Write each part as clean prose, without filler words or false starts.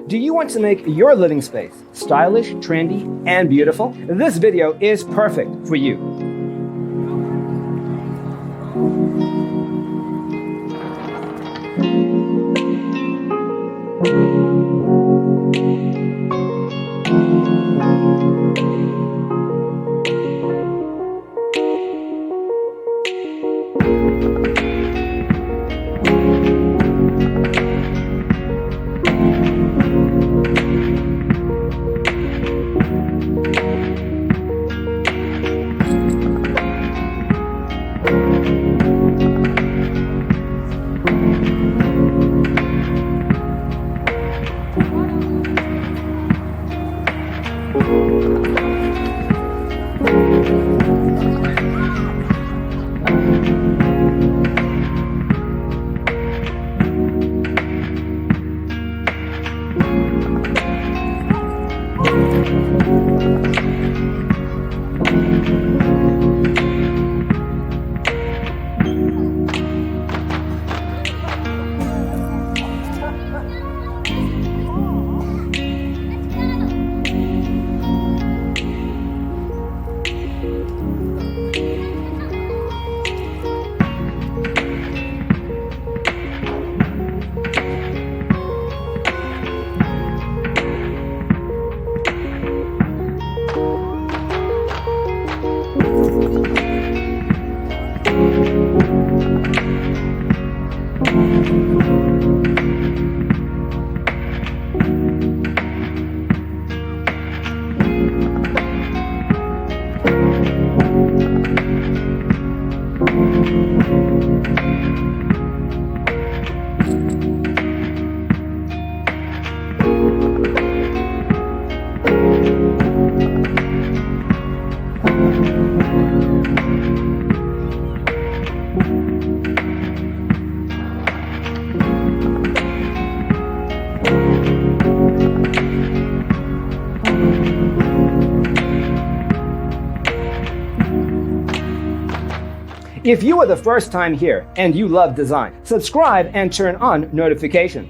Do you want to make your living space stylish, trendy, and beautiful? This video is perfect for you. If you are the first time here and you love design, subscribe and turn on notifications.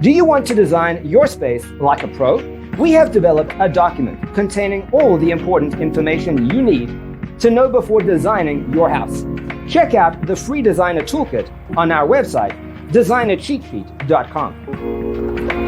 Do you want to design your space like a pro? We have developed a document containing all the important information you need to know before designing your house. Check out the free designer toolkit on our website, designercheatsheet.com.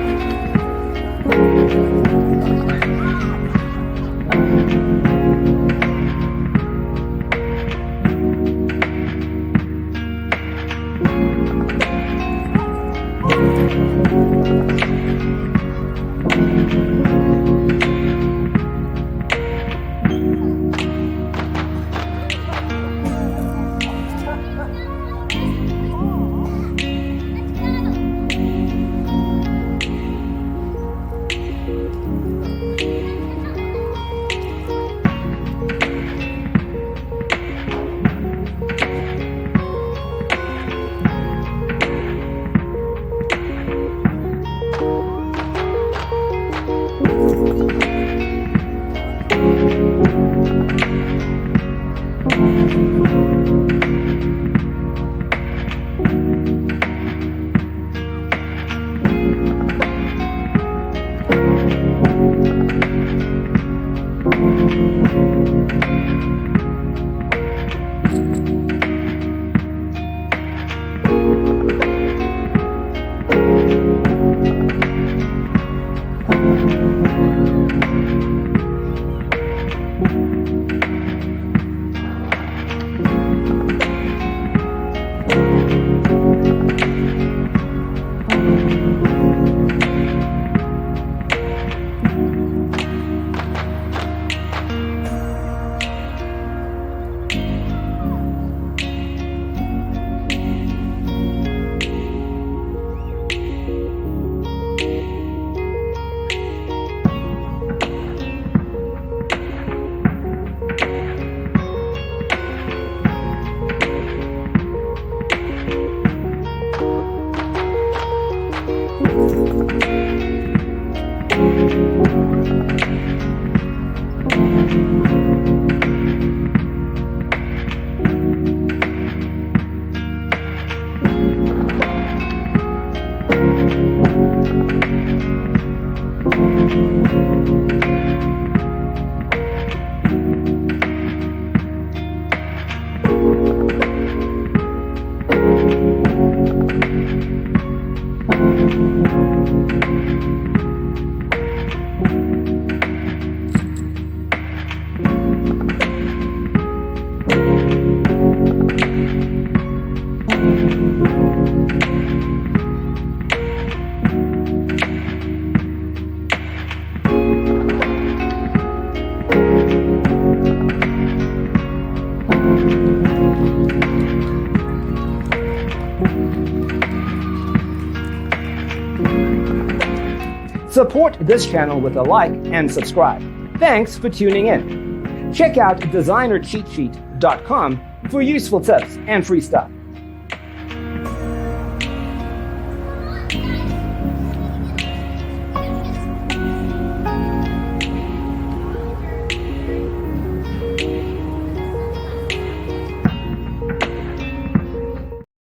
Support this channel with a like and subscribe. Thanks for tuning in. Check out designercheatsheet.com for useful tips and free stuff.